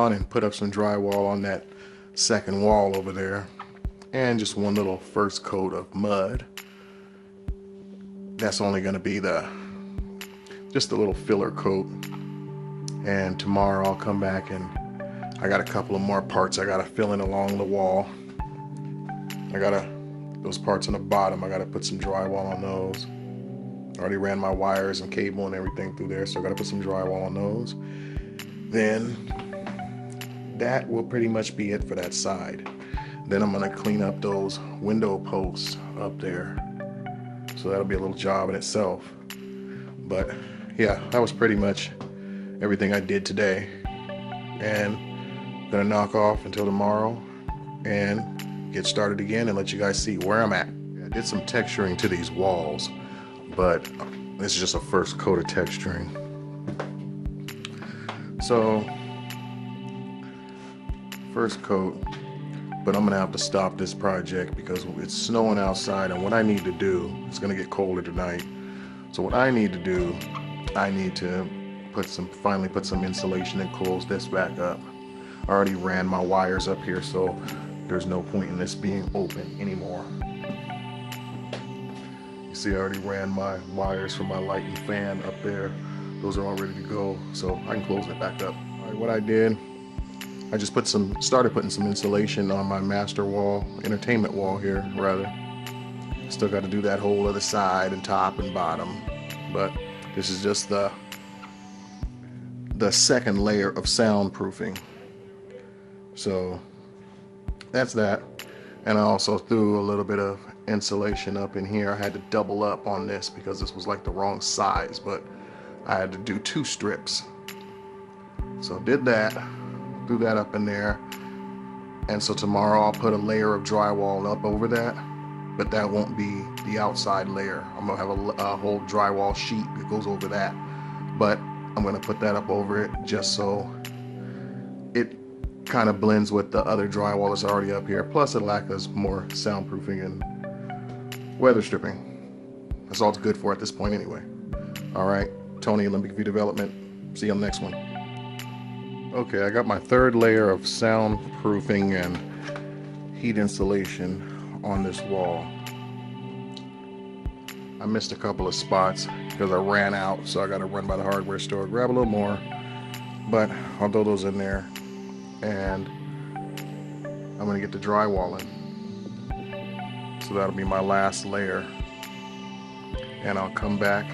on and put up some drywall on that second wall over there, and just one little first coat of mud. That's only going to be just a little filler coat. And tomorrow I'll come back and I got a couple of more parts I gotta fill in along the wall. Those parts on the bottom, I gotta put some drywall on those. I already ran my wires and cable and everything through there, so I gotta put some drywall on those. Then that will pretty much be it for that side. Then I'm gonna clean up those window posts up there. So that'll be a little job in itself. But yeah, that was pretty much everything I did today. And gonna knock off until tomorrow and get started again and let you guys see where I'm at. I did some texturing to these walls, but this is just a first coat of texturing. So first coat, but I'm gonna have to stop this project because it's snowing outside, and what I need to do, it's gonna get colder tonight. So what I need to do, I need to finally put some insulation and close this back up. I already ran my wires up here, so there's no point in this being open anymore. You see, I already ran my wires for my light and fan up there. Those are all ready to go, so I can close it back up. All right, what I did, I just started putting some insulation on my master wall, entertainment wall here, rather. Still got to do that whole other side and top and bottom, but this is just the second layer of soundproofing. So that's that. And I also threw a little bit of insulation up in here. I had to double up on this because this was like the wrong size, but I had to do 2 strips. So did that, threw that up in there. And so tomorrow I'll put a layer of drywall up over that, but that won't be the outside layer. I'm gonna have a whole drywall sheet that goes over that, but I'm gonna put that up over it just so it kind of blends with the other drywall that's already up here. Plus it'll act as more soundproofing and weather stripping. That's all it's good for at this point anyway. All right, Tony, Olympic View Development. See you on the next one. Okay, I got my third layer of soundproofing and heat insulation on this wall. I missed a couple of spots because I ran out, so I got to run by the hardware store, grab a little more, but I'll throw those in there, and I'm going to get the drywall in. So that'll be my last layer, and I'll come back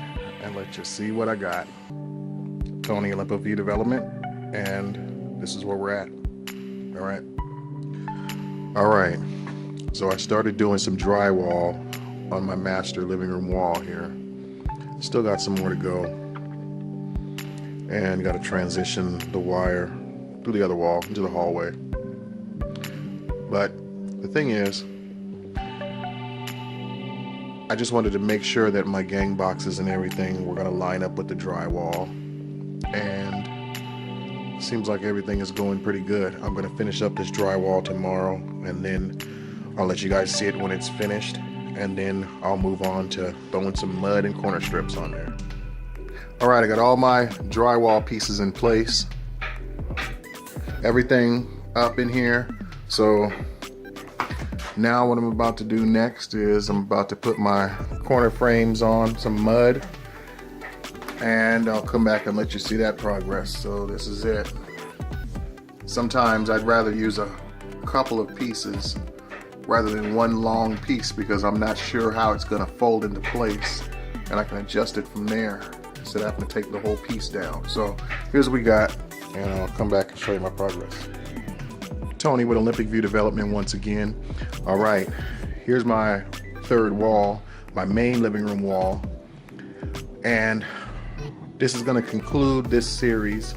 and let you see what I got. Tony, Olympic View Development, and this is where we're at. All right, so I started doing some drywall on my master living room wall here. Still got some more to go, and got to transition the wire through the other wall into the hallway. But the thing is, I just wanted to make sure that my gang boxes and everything were going to line up with the drywall, and it seems like everything is going pretty good. I'm going to finish up this drywall tomorrow, and then I'll let you guys see it when it's finished, and then I'll move on to throwing some mud and corner strips on there. All right, I got all my drywall pieces in place, everything up in here. So now what I'm about to do next is I'm about to put my corner frames on some mud, and I'll come back and let you see that progress. So this is it. Sometimes I'd rather use a couple of pieces rather than one long piece because I'm not sure how it's going to fold into place, and I can adjust it from there instead of having to take the whole piece down. So here's what we got, and I'll come back and show you my progress. Tony with Olympic View Development once again. All right, here's my third wall, my main living room wall, and this is going to conclude this series.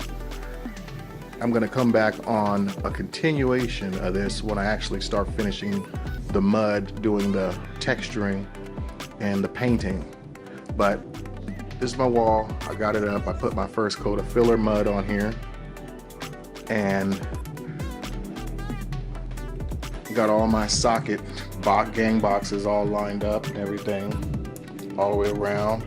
I'm going to come back on a continuation of this when I actually start finishing the mud, doing the texturing and the painting. But this is my wall. I got it up. I put my first coat of filler mud on here, and got all my socket gang boxes all lined up and everything all the way around.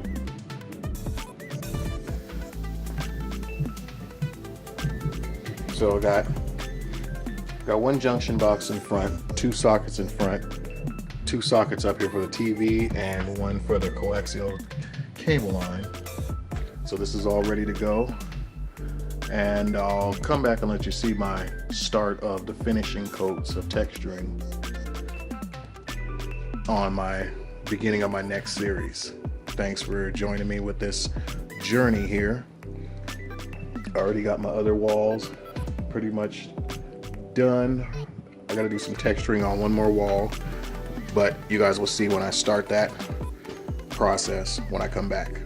So I got Got one junction box in front, 2 sockets in front, 2 sockets up here for the TV, and one for the coaxial cable line. So this is all ready to go. And I'll come back and let you see my start of the finishing coats of texturing on my beginning of my next series. Thanks for joining me with this journey here. I already got my other walls pretty much done. I gotta do some texturing on one more wall, but you guys will see when I start that process when I come back.